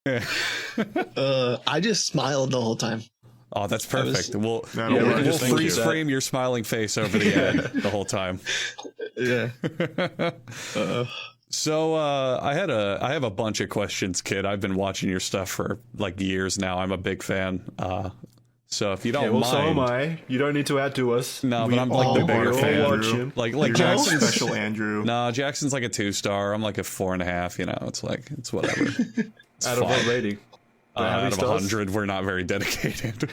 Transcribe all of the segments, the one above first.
I just smiled the whole time. Oh, that's perfect. We'll just freeze frame your smiling face over the ad the whole time. Yeah. So I have a bunch of questions, kid. I've been watching your stuff for like years now. I'm a big fan. So if you don't mind, so am I. You don't need to add to us. No, but I'm like the bigger fan. Like Jackson's special, Andrew. No, Jackson's like a 2-star. I'm like a 4.5. You know, it's whatever. It's out of what rating? Out of 100, we're not very dedicated.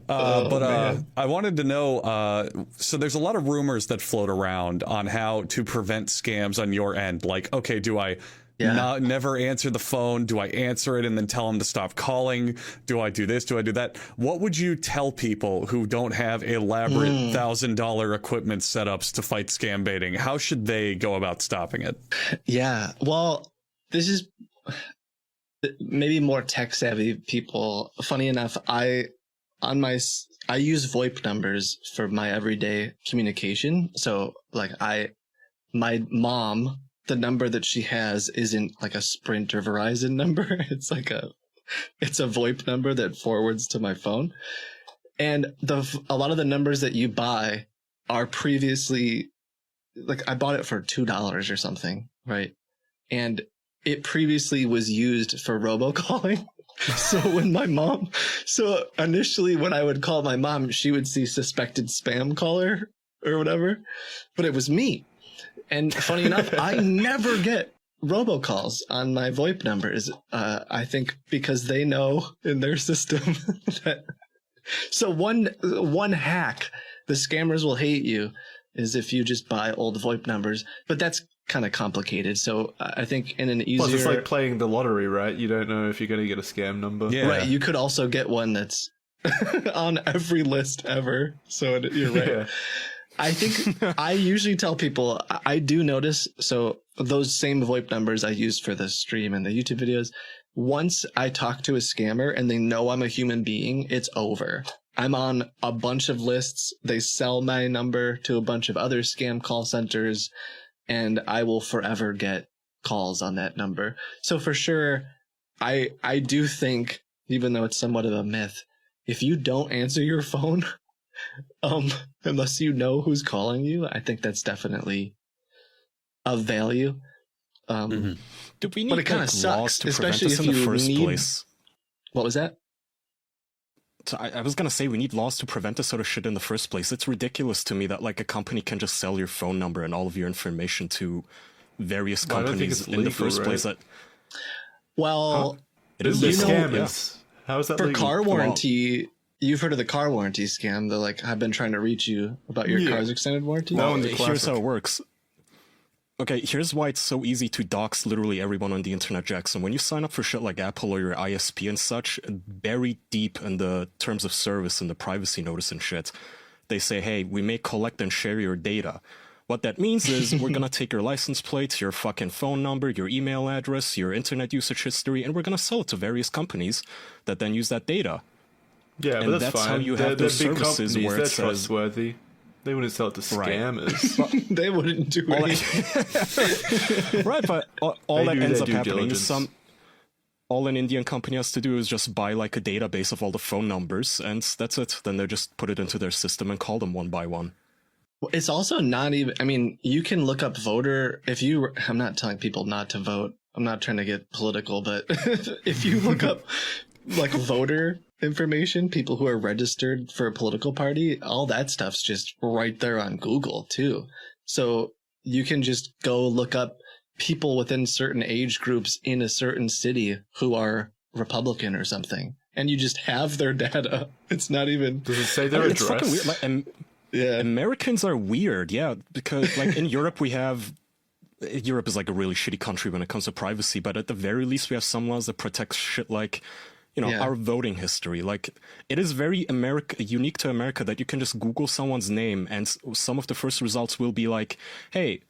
I wanted to know, so there's a lot of rumors that float around on how to prevent scams on your end. Like, okay, do I never answer the phone? Do I answer it and then tell them to stop calling? Do I do this? Do I do that? What would you tell people who don't have elaborate $1,000 equipment setups to fight scam baiting? How should they go about stopping it? Yeah, well, this is maybe more tech savvy people. Funny enough, I use VoIP numbers for my everyday communication. So like my mom, the number that she has isn't like a Sprint or Verizon number. It's a VoIP number that forwards to my phone. And a lot of the numbers that you buy are previously, like I bought it for $2 or something, right? And it previously was used for robocalling. So initially when I would call my mom, she would see suspected spam caller or whatever, but it was me. And funny enough, I never get robocalls on my VoIP numbers. I think because they know in their system that. So one hack, the scammers will hate you, is if you just buy old VoIP numbers, but that's kind of complicated. So I think in an easier... Plus, it's like playing the lottery, right? You don't know if you're going to get a scam number. Yeah. Right, you could also get one that's on every list ever. So you're right. Yeah. I think I usually tell people, I do notice, so those same VoIP numbers I use for the stream and the YouTube videos, once I talk to a scammer and they know I'm a human being, it's over. I'm on a bunch of lists. They sell my number to a bunch of other scam call centers, and I will forever get calls on that number. So for sure, I do think, even though it's somewhat of a myth, if you don't answer your phone, unless you know who's calling you, I think that's definitely of value. Do we need but it kind of sucks, to especially if in the you first need... place? What was that? So I was gonna say we need laws to prevent this sort of shit in the first place. It's ridiculous to me that like a company can just sell your phone number and all of your information to various companies in the first place. That it is a scam. How is that for legal? Car warranty? You've heard of the car warranty scam? They're like, I've been trying to reach you about your car's extended warranty. Well, here's how it works. Okay, here's why it's so easy to dox literally everyone on the internet, Jackson. When you sign up for shit like Apple or your ISP and such, buried deep in the terms of service and the privacy notice and shit, they say, hey, we may collect and share your data. What that means is we're going to take your license plates, your fucking phone number, your email address, your internet usage history, and we're going to sell it to various companies that then use that data. Yeah, and but that's fine. How you have those big services companies, where they're it says, trustworthy. They wouldn't sell it to scammers. Right. They wouldn't do it. Right, but all that ends up happening is all an Indian company has to do is just buy like a database of all the phone numbers, and that's it. Then they just put it into their system and call them one by one. It's also not even, I mean, you can look up voter, I'm not telling people not to vote. I'm not trying to get political, but if you look up like voter information, people who are registered for a political party, all that stuff's just right there on Google too. So you can just go look up people within certain age groups in a certain city who are Republican or something, and you just have their data. It's not even... Does it say their address? It's fucking weird. Like, Americans are weird, because like in Europe Europe is like a really shitty country when it comes to privacy, but at the very least we have some laws that protect shit like, our voting history. Like, it is very unique to America that you can just Google someone's name and some of the first results will be like, hey,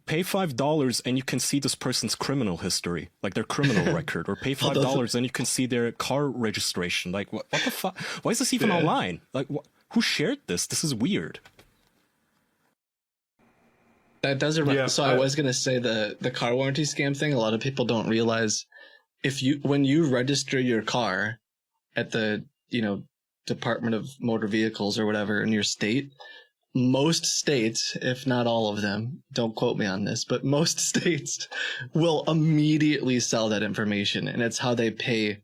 pay $5 and you can see this person's criminal history, like their criminal record, or pay $5 and you can see their car registration. Like, what the fuck? Why is this even online? Like, who shared this? This is weird. That does remind. So I was gonna say the car warranty scam thing. A lot of people don't realize when you register your car at the Department of Motor Vehicles or whatever in your state, most states, if not all of them, don't quote me on this, but most states will immediately sell that information, and it's how they pay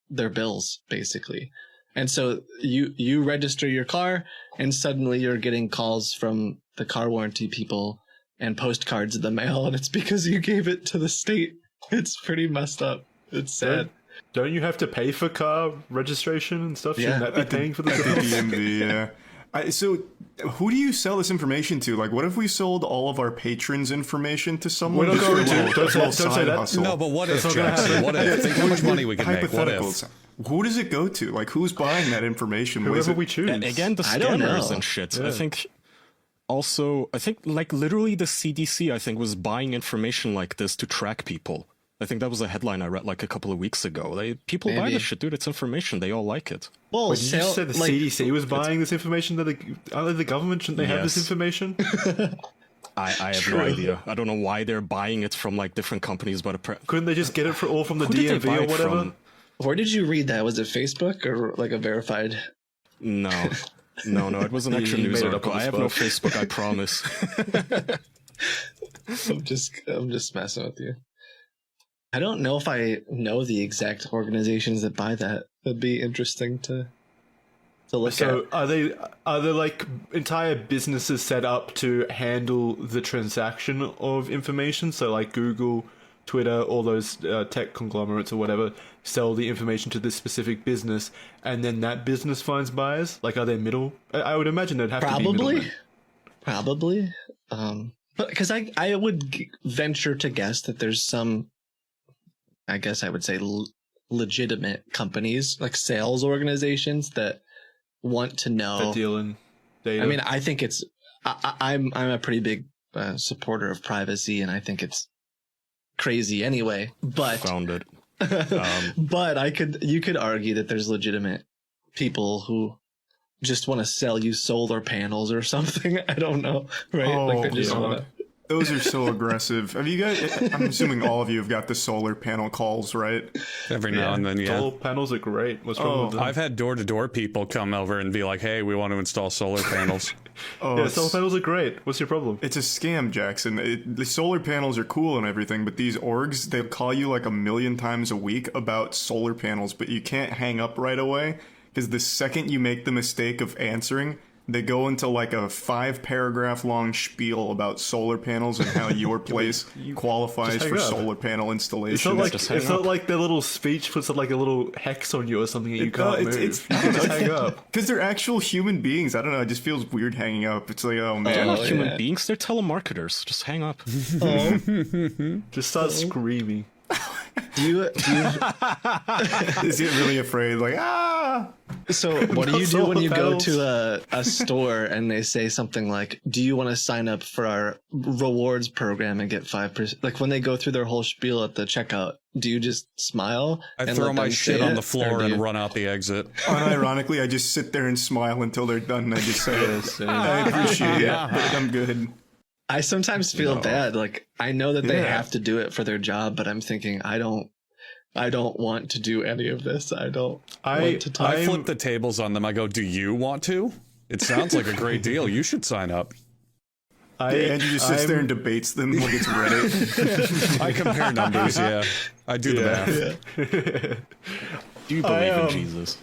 their bills, basically. And so you register your car, and suddenly you're getting calls from the car warranty people and postcards in the mail, and it's because you gave it to the state. It's pretty messed up. It's sad. Don't you have to pay for car registration and stuff? Shouldn't that be paying for the DMV? Yeah. So who do you sell this information to? Like, what if we sold all of our patrons' information to someone? We're not going to. Don't say that. Hustle? No, but what if, Jackson? What if? Think how much money we could make. What if? Who does it go to? Like, who's buying that information? Whoever we choose. Again, the scammers and shit. Yeah. I think like literally the CDC, I think, was buying information like this to track people. I think that was a headline I read like a couple of weeks ago. People buy this shit, dude. It's information. They all like it. Well, you just said the CDC was buying this information? That the government, shouldn't they have this information? I have no idea. I don't know why they're buying it from like different companies, but couldn't they just get it all from the DMV or whatever? From? Where did you read that? Was it Facebook or like a verified? No, it was an actual news article. I have no Facebook, I promise. I'm just messing with you. I don't know if I know the exact organizations that buy that. That'd be interesting to look at. So are they like entire businesses set up to handle the transaction of information? So like Google, Twitter, all those tech conglomerates or whatever sell the information to this specific business, and then that business finds buyers? Like, are they middle? I would imagine they'd have to be middlemen. Probably. But because I would venture to guess that there's some, I guess I would say legitimate companies, like sales organizations that want to know. That deal in data. I mean, I think I'm a pretty big supporter of privacy, and I think it's crazy anyway. But found it. But you could argue that there's legitimate people who just want to sell you solar panels or something. I don't know, right? Like they just want to. Those are so aggressive. Have you guys? I'm assuming all of you have got the solar panel calls, right? Every now and then, yeah. Solar panels are great. What's wrong with them? I've had door-to-door people come over and be like, "Hey, we want to install solar panels." Solar panels are great. What's your problem? It's a scam, Jackson. The solar panels are cool and everything, but these orgs, they'll call you like 1,000,000 times a week about solar panels, but you can't hang up right away, because the second you make the mistake of answering, they go into like a 5-paragraph long spiel about solar panels and how your place qualifies for solar panel installation. It's not like their little speech puts like a little hex on you or something that you can't move. Just hang up. Because they're actual human beings. I don't know. It just feels weird hanging up. It's like, oh man. They're not human beings. They're telemarketers. Just hang up. Just start screaming. Do you Is he really afraid? Like, So what do you do when you go to a store and they say something like, "Do you want to sign up for our rewards program and get 5%?" Like when they go through their whole spiel at the checkout, do you just smile? I throw my shit on the floor and run out the exit. Unironically, I just sit there and smile until they're done, and I just say, "I appreciate it, but I'm good." I sometimes feel bad. Like I know that they have to do it for their job, but I'm thinking I don't want to do any of this. I want to talk. I flip the tables on them. I go, "Do you want to? It sounds like a great deal. You should sign up." Andrew just sits there and debates them like it's Reddit. I compare numbers, I do the math. Do you believe in Jesus?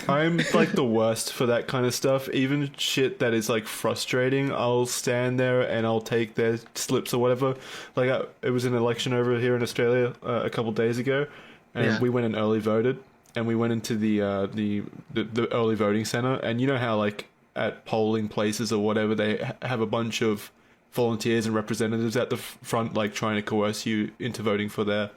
I'm like the worst for that kind of stuff. Even shit that is like frustrating, I'll stand there and I'll take their slips or whatever. Like it was an election over here in Australia a couple days ago, and we went and early voted, and we went into the early voting center, and you know how like at polling places or whatever they have a bunch of volunteers and representatives at the front, like trying to coerce you into voting for their